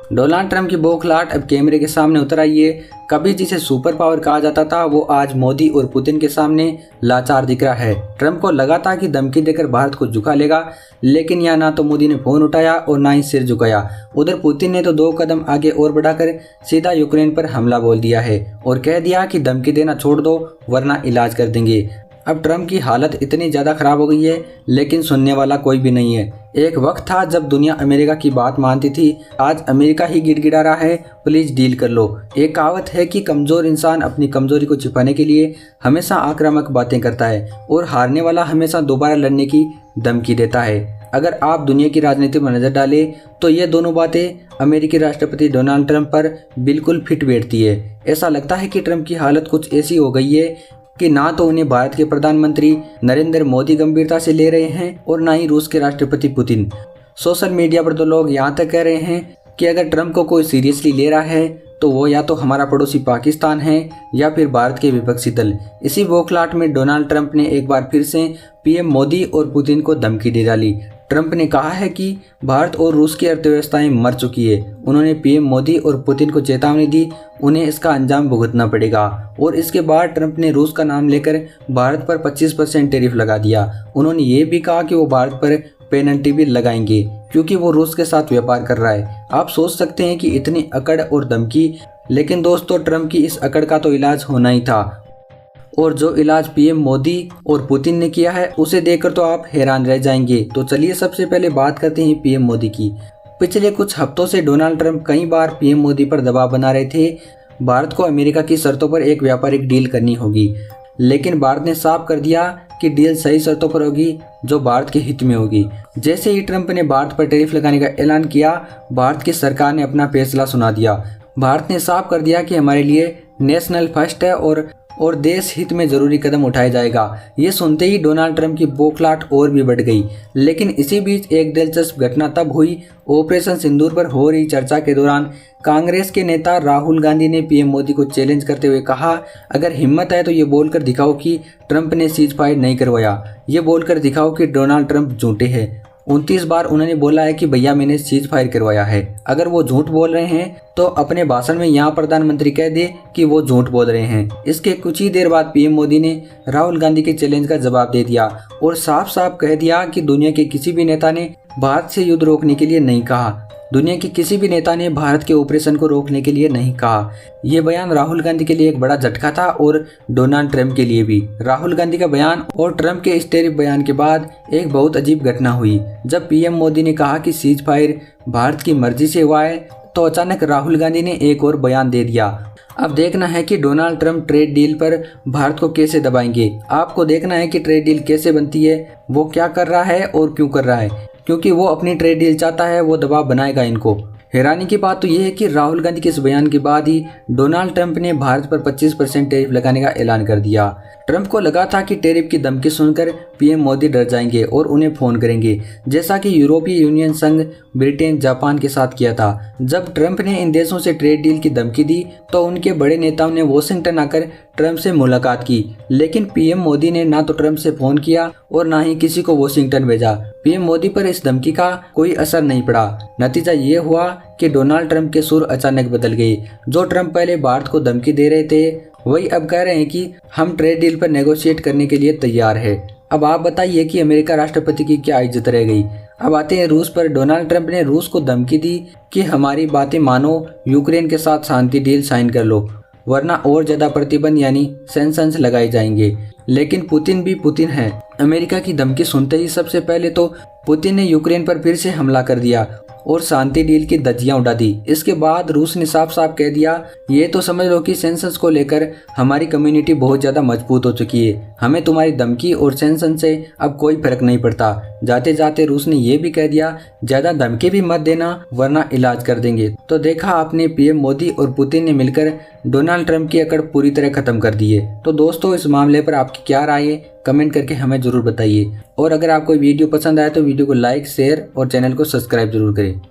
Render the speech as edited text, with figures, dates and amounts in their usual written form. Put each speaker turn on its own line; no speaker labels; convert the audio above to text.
Donald Trump की बौखलाहट अब कैमरे के सामने उतर आई है। कभी जिसे सुपर पावर कहा जाता था वो आज मोदी और पुतिन के सामने लाचार दिख रहा है। ट्रंप को लगा था कि धमकी देकर भारत को झुका लेगा, लेकिन यहाँ ना तो मोदी ने फोन उठाया और ना ही सिर झुकाया। उधर पुतिन ने तो 2 कदम आगे और बढ़ाकर सीधा यूक्रेन पर हमला बोल दिया है और कह दिया कि धमकी देना छोड़ दो वरना इलाज कर देंगे। अब ट्रंप की हालत इतनी ज़्यादा खराब हो गई है, लेकिन सुनने वाला कोई भी नहीं है। एक वक्त था जब दुनिया अमेरिका की बात मानती थी, आज अमेरिका ही गिड़गिड़ा रहा है, प्लीज डील कर लो। एक कहावत है कि कमज़ोर इंसान अपनी कमज़ोरी को छिपाने के लिए हमेशा आक्रामक बातें करता है और हारने वाला हमेशा दोबारा लड़ने की धमकी देता है। अगर आप दुनिया की राजनीति में नज़र डालें तो ये दोनों बातें अमेरिकी राष्ट्रपति डोनाल्ड ट्रंप पर बिल्कुल फिट बैठती है। ऐसा लगता है कि ट्रंप की हालत कुछ ऐसी हो गई है कि ना तो उन्हें भारत के प्रधानमंत्री नरेंद्र मोदी गंभीरता से ले रहे हैं और ना ही रूस के राष्ट्रपति पुतिन। सोशल मीडिया पर तो लोग यहाँ तक कह रहे हैं कि अगर ट्रंप को कोई सीरियसली ले रहा है तो वो या तो हमारा पड़ोसी पाकिस्तान है या फिर भारत के विपक्षी दल। इसी बौखलाहट में डोनाल्ड ट्रंप ने एक बार फिर से पीएम मोदी और पुतिन को धमकी दे डाली। ट्रंप ने कहा है कि भारत और रूस की अर्थव्यवस्थाएं मर चुकी है। उन्होंने पीएम मोदी और पुतिन को चेतावनी दी, उन्हें इसका अंजाम भुगतना पड़ेगा। और इसके बाद ट्रंप ने रूस का नाम लेकर भारत पर 25% टैरिफ लगा दिया। उन्होंने ये भी कहा कि वो भारत पर पेनल्टी भी लगाएंगे क्योंकि वो रूस के साथ व्यापार कर रहा है। आप सोच सकते हैं कि इतनी अकड़ और धमकी, लेकिन दोस्तों ट्रंप की इस अकड़ का तो इलाज होना ही था। और जो इलाज पीएम मोदी और पुतिन ने किया है उसे देखकर तो आप हैरान रह जाएंगे। तो चलिए सबसे पहले बात करते हैं पीएम मोदी की। पिछले कुछ हफ्तों से डोनाल्ड ट्रंप कई बार पीएम मोदी पर दबाव बना रहे थे। भारत को अमेरिका की शर्तों पर एक व्यापारिक डील करनी होगी, लेकिन भारत ने साफ कर दिया कि डील सही शर्तों पर होगी जो भारत के हित में होगी। जैसे ही ट्रंप ने भारत पर टैरिफ लगाने का ऐलान किया, भारत की सरकार ने अपना फैसला सुना दिया। भारत ने साफ कर दिया कि हमारे लिए नेशनल फर्स्ट है और देश हित में जरूरी कदम उठाया जाएगा। ये सुनते ही डोनाल्ड ट्रंप की बौखलाहट और भी बढ़ गई। लेकिन इसी बीच एक दिलचस्प घटना तब हुई। ऑपरेशन सिंदूर पर हो रही चर्चा के दौरान कांग्रेस के नेता राहुल गांधी ने पीएम मोदी को चैलेंज करते हुए कहा, अगर हिम्मत है तो ये बोलकर दिखाओ कि ट्रंप ने सीज फायर नहीं करवाया। ये बोलकर दिखाओ कि डोनाल्ड ट्रंप झूठे हैं। 29 बार उन्होंने बोला है कि भैया मैंने सीज फायर करवाया है। अगर वो झूठ बोल रहे हैं तो अपने भाषण में यहाँ प्रधानमंत्री कह दे कि वो झूठ बोल रहे हैं। इसके कुछ ही देर बाद पीएम मोदी ने राहुल गांधी के चैलेंज का जवाब दे दिया और साफ साफ कह दिया कि दुनिया के किसी भी नेता ने भारत से युद्ध रोकने के लिए नहीं कहा। दुनिया के किसी भी नेता ने भारत के ऑपरेशन को रोकने के लिए नहीं कहा। यह बयान राहुल गांधी के लिए एक बड़ा झटका था और डोनाल्ड ट्रंप के लिए भी। राहुल गांधी का बयान और ट्रंप के इस टैरिफ बयान के बाद एक बहुत अजीब घटना हुई। जब पीएम मोदी ने कहा कि सीज फायर भारत की मर्जी से हुआ है तो अचानक राहुल गांधी ने एक और बयान दे दिया। अब देखना है कि डोनाल्ड ट्रंप ट्रेड डील पर भारत को कैसे दबाएंगे। आपको देखना है कि ट्रेड डील कैसे बनती है, वो क्या कर रहा है और क्यों कर रहा है, क्योंकि वो अपनी ट्रेड डील चाहता है, वो दबाव बनाएगा इनको। हैरानी की बात तो यह है कि राहुल गांधी के इस बयान के बाद ही डोनाल्ड ट्रंप ने भारत पर 25% टैरिफ लगाने का ऐलान कर दिया। ट्रंप को लगा था कि टैरिफ की धमकी सुनकर पीएम मोदी डर जाएंगे और उन्हें फोन करेंगे, जैसा कि यूरोपीय यूनियन संघ, ब्रिटेन, जापान के साथ किया था। जब ट्रंप ने इन देशों से ट्रेड डील की धमकी दी तो उनके बड़े नेताओं ने वॉशिंगटन आकर ट्रंप से मुलाकात की, लेकिन पीएम मोदी ने ना तो ट्रंप से फोन किया और ना ही किसी को वॉशिंगटन भेजा। पीएम मोदी पर इस धमकी का कोई असर नहीं पड़ा। नतीजा ये हुआ कि डोनाल्ड ट्रंप के सुर अचानक बदल गए। जो ट्रंप पहले भारत को धमकी दे रहे थे वही अब कह रहे हैं कि हम ट्रेड डील पर नेगोशिएट करने के लिए तैयार है। अब आप बताइए कि अमेरिका राष्ट्रपति की क्या इज्जत रह गई। अब आते हैं रूस पर। डोनाल्ड ट्रंप ने रूस को धमकी दी कि हमारी बातें मानो, यूक्रेन के साथ शांति डील साइन कर लो, वरना और ज्यादा प्रतिबंध यानी सैंक्शंस लगाए जाएंगे। लेकिन पुतिन भी पुतिन है। अमेरिका की धमकी सुनते ही सबसे पहले तो पुतिन ने यूक्रेन पर फिर से हमला कर दिया और शांति डील की धज्जियां उड़ा दी। इसके बाद रूस ने साफ साफ कह दिया, ये तो समझ लो कि सैंक्शंस को लेकर हमारी कम्युनिटी बहुत ज़्यादा मजबूत हो चुकी है। हमें तुम्हारी धमकी और सैंक्शन से अब कोई फर्क नहीं पड़ता। जाते जाते रूस ने यह भी कह दिया, ज़्यादा धमकी भी मत देना वरना इलाज कर देंगे। तो देखा आपने, पीएम मोदी और पुतिन ने मिलकर डोनाल्ड ट्रंप की अकड़ पूरी तरह खत्म कर दी है। तो दोस्तों इस मामले पर आपकी क्या राय है, कमेंट करके हमें जरूर बताइए। और अगर आपको वीडियो पसंद आए तो वीडियो को लाइक, शेयर और चैनल को सब्सक्राइब जरूर करें।